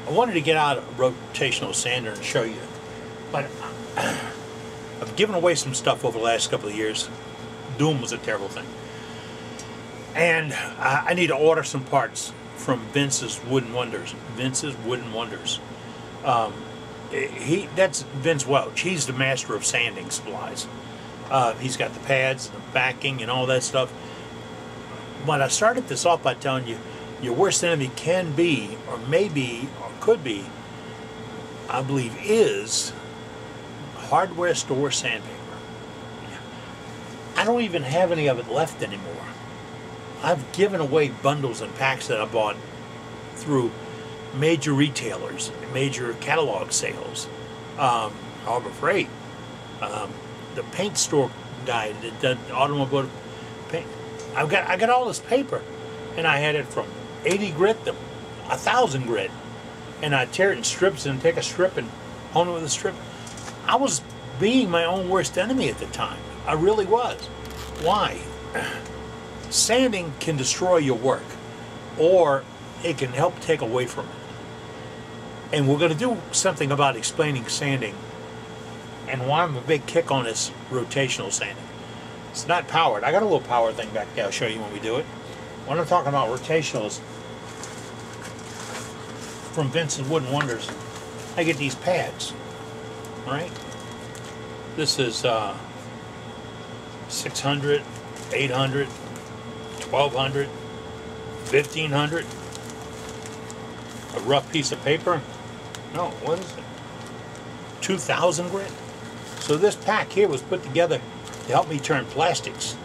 I wanted to get out a rotational sander and show you, but I've given away some stuff over the last couple of years. Doom was a terrible thing. And I need to order some parts from Vince's Wooden Wonders. Vince's Wooden Wonders. That's Vince Welch. He's the master of sanding supplies. He's got the pads, the backing, and all that stuff. But I started this off by telling you, your worst enemy can be, or maybe, or could be, I believe is, hardware store sandpaper. I don't even have any of it left anymore. I've given away bundles and packs that I bought through major retailers, major catalog sales, Harbor Freight, the paint store guy that did automobile paint. I got all this paper, and I had it from 80 grit to 1,000 grit, and I tear it in strips and take a strip and hone it with a strip. I was being my own worst enemy at the time. I really was. Why? Sanding can destroy your work, or it can help take away from it. And we're going to do something about explaining sanding and why I'm a big kick on this rotational sanding. It's not powered. I got a little power thing back there. I'll show you when we do it. When I'm talking about rotationals from Vince's Wooden Wonders, I get these pads, right? This is 600, 800, 1200, 1500. A rough piece of paper. No, what is it? 2,000 grit. So this pack here was put together to help me turn plastics,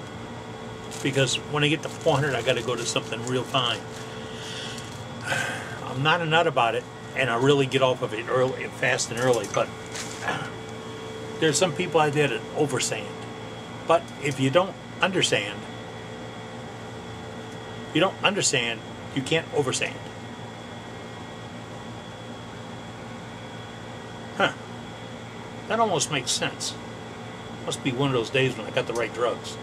because when I get to 400, I got to go to something real fine. I'm not a nut about it, and I really get off of it early, fast and early. But there's some people out there that oversand. But if you don't understand, you can't oversand. Huh. That almost makes sense. Must be one of those days when I got the right drugs.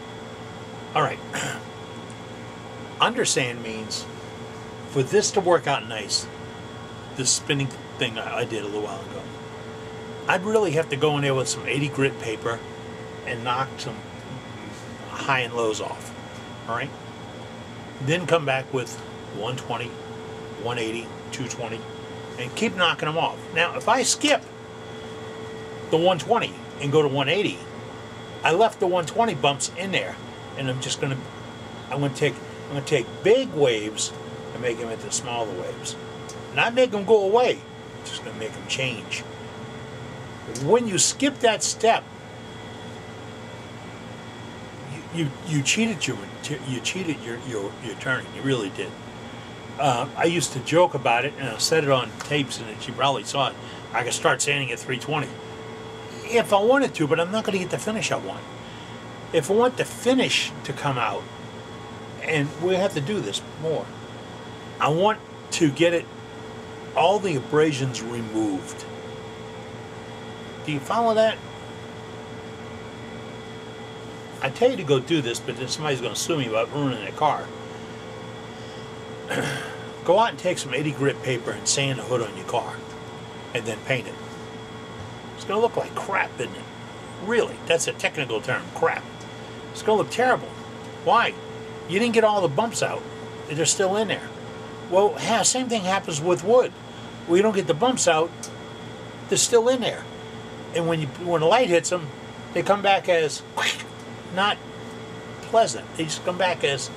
Alright. Undersand means, for this to work out nice, this spinning thing I did a little while ago, I'd really have to go in there with some 80 grit paper and knock some high and lows off. Alright? Then come back with 120, 180, 220, and keep knocking them off. Now, if I skip the 120 and go to 180, I left the 120 bumps in there, and I'm gonna take big waves and make them into smaller waves. Not make them go away, just gonna make them change. When you skip that step, you cheated your turning. You really did. I used to joke about it, and I said it on tapes, and you probably saw it. I could start sanding at 320 if I wanted to, but I'm not going to get the finish I want. If I want the finish to come out, and we have to do this more, I want to get it, all the abrasions removed. Do you follow that? I tell you to go do this, but then somebody's going to sue me about ruining their car. Go out and take some 80 grit paper and sand the hood on your car, and then paint it. It's going to look like crap, isn't it? Really, that's a technical term, crap. It's going to look terrible. Why? You didn't get all the bumps out. They're still in there. Well, same thing happens with wood. When you don't get the bumps out, they're still in there. And when the light hits them, they come back as not pleasant. They just come back as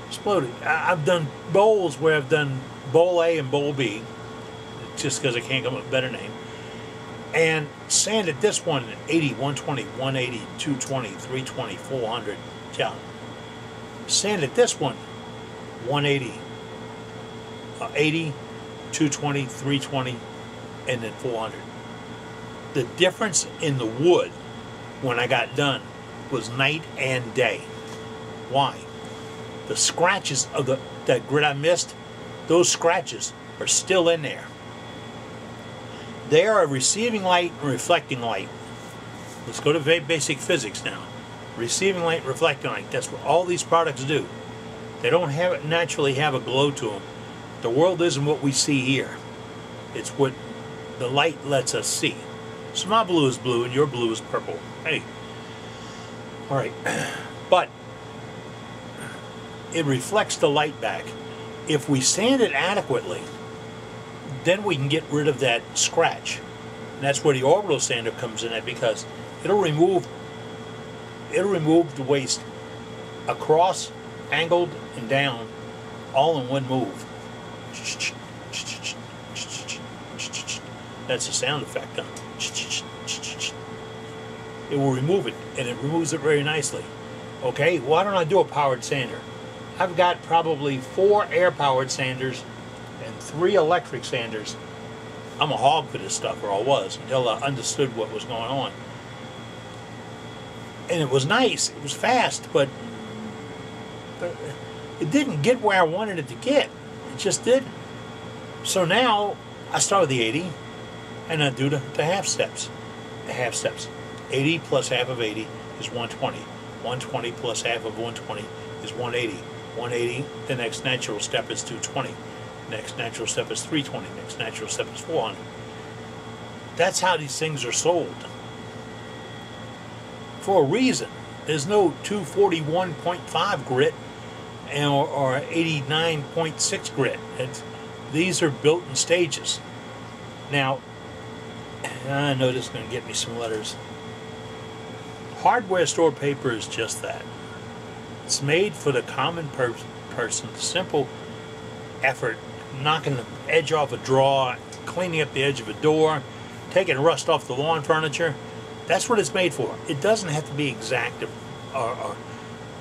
exploded. I've done bowls where I've done bowl A and bowl B, just because I can't come up with a better name, and sanded this one at 80, 120, 180, 220, 320, 400. Yeah. Sanded this one 180, 80, 220, 320, and then 400. The difference in the wood when I got done was night and day. Why? The scratches of that grit I missed, those scratches are still in there. They are a receiving light and reflecting light. Let's go to basic physics now. Receiving light, reflecting light. That's what all these products do. They don't naturally have a glow to them. The world isn't what we see here. It's what the light lets us see. So my blue is blue and your blue is purple. Hey. Alright. But it reflects the light back. If we sand it adequately, then we can get rid of that scratch. And that's where the orbital sander comes in at, because it'll remove the waste across, angled, and down, all in one move. That's the sound effect. It will remove it, and it removes it very nicely. Okay, why don't I do a powered sander? I've got probably 4 air-powered sanders and 3 electric sanders. I'm a hog for this stuff, or I was, until I understood what was going on. And it was nice, it was fast, but it didn't get where I wanted it to get. It just didn't. So now I start with the 80, and I do the half steps. The half steps. 80 plus half of 80 is 120. 120 plus half of 120 is 180. 180, the next natural step is 220. Next natural step is 320. Next natural step is 400. That's how these things are sold. For a reason. There's no 241.5 grit or 89.6 grit. These are built in stages. Now, I know this is going to get me some letters. Hardware store paper is just that. It's made for the common person. Simple effort, knocking the edge off a drawer, cleaning up the edge of a door, taking rust off the lawn furniture. That's what it's made for. It doesn't have to be exact,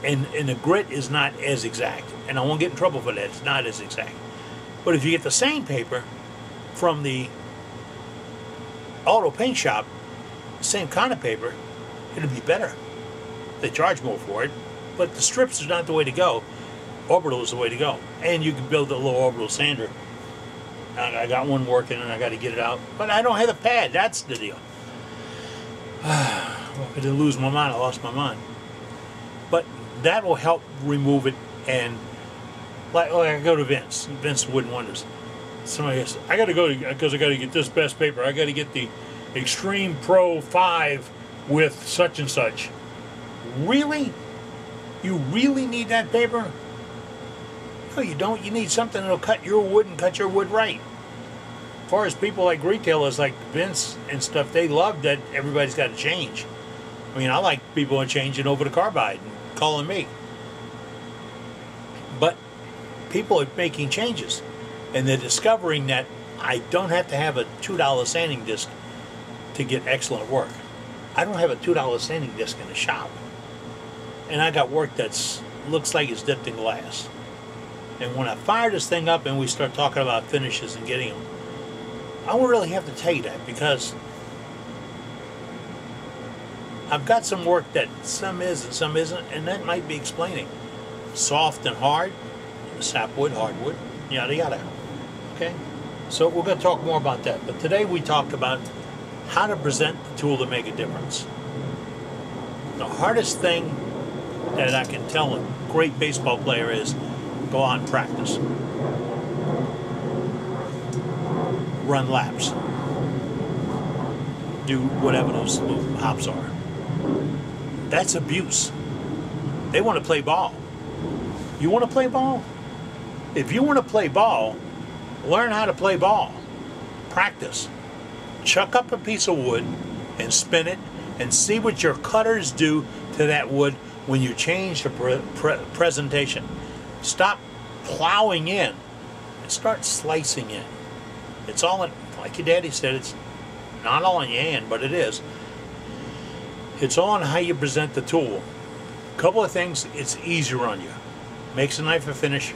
and the grit is not as exact. And I won't get in trouble for that. It's not as exact. But if you get the same paper from the auto paint shop, the same kind of paper, it'll be better. They charge more for it, but the strips is not the way to go. Orbital is the way to go. And you can build a little orbital sander. I got one working and I got to get it out, but I don't have the pad. That's the deal. Well, I didn't lose my mind. I lost my mind. But that will help remove it. And like I go to Vince Wooden Wonders. Somebody says, I got to go because I got to get this best paper. I got to get the Extreme Pro 5 with such and such. Really? You really need that paper? No, you don't. You need something that'll cut your wood and cut your wood right. As far as people like retailers like Vince and stuff, they love that everybody's got to change. I mean, I like people changing over to carbide and calling me. But people are making changes. And they're discovering that I don't have to have a $2 sanding disc to get excellent work. I don't have a $2 sanding disc in the shop. And I got work that's looks like it's dipped in glass. And when I fire this thing up and we start talking about finishes and getting them, I won't really have to tell you that, because I've got some work that some is and some isn't, and that might be explaining. Soft and hard, sapwood, hardwood, yada yada. Okay? So we're going to talk more about that. But today we talked about how to present the tool to make a difference. The hardest thing that I can tell a great baseball player is go out and practice. Run laps. Do whatever those hops are. That's abuse. They want to play ball. You want to play ball? If you want to play ball, learn how to play ball. Practice. Chuck up a piece of wood and spin it and see what your cutters do to that wood when you change the presentation. Stop plowing in and start slicing in. It's all in, like your daddy said, it's not all in your hand, but it is. It's all in how you present the tool. A couple of things, it's easier on you. Makes a knife a finish.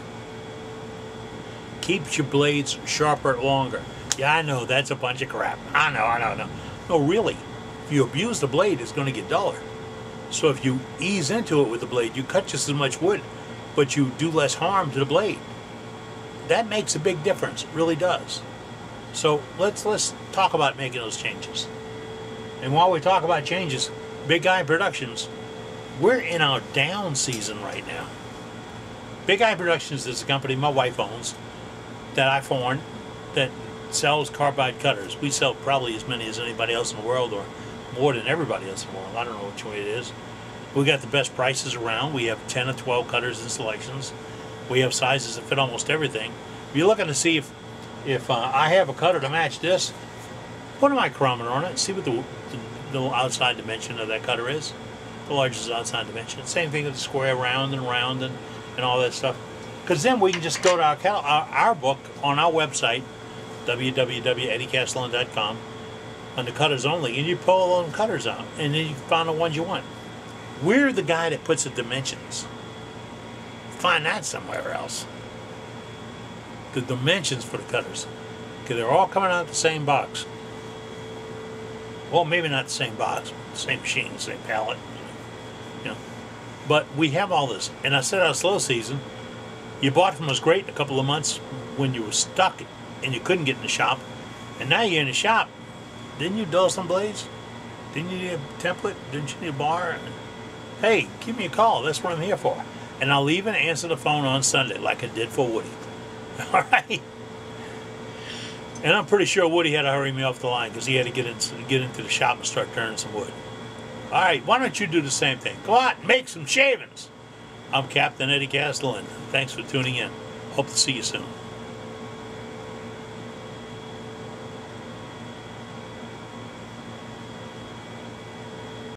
Keeps your blades sharper longer. Yeah, I know, that's a bunch of crap. I know. No, really. If you abuse the blade, it's going to get duller. So if you ease into it with the blade, you cut just as much wood, but you do less harm to the blade. That makes a big difference. It really does. So let's talk about making those changes. And while we talk about changes, Big Guy Productions, we're in our down season right now. Big Guy Productions is a company my wife owns that I formed that sells carbide cutters. We sell probably as many as anybody else in the world, or more than everybody else in the world. I don't know which way it is. We got the best prices around. We have 10 or 12 cutters and selections. We have sizes that fit almost everything. If you're looking to see if I have a cutter to match this, put a micrometer on it and see what the outside dimension of that cutter is. The largest outside dimension. Same thing with the square, round and all that stuff. Because then we can just go to our book on our website, www.eddiecastelin.com, on the cutters only, and you pull all them cutters out, and then you find the ones you want. We're the guy that puts the dimensions. Find that somewhere else. The dimensions for the cutters, because they're all coming out of the same box. Well, maybe not the same box, but the same machine, the same pallet, you know. But we have all this, and I said our slow season. You bought from us great in a couple of months when you were stuck and you couldn't get in the shop, and now you're in the shop. Didn't you dull some blades? Didn't you need a template? Didn't you need a bar? Hey, give me a call. That's what I'm here for. And I'll even answer the phone on Sunday like I did for Woody. All right? And I'm pretty sure Woody had to hurry me off the line because he had to get into the shop and start turning some wood. All right, why don't you do the same thing? Go out and make some shavings. I'm Captain Eddie Castellan. Thanks for tuning in. Hope to see you soon.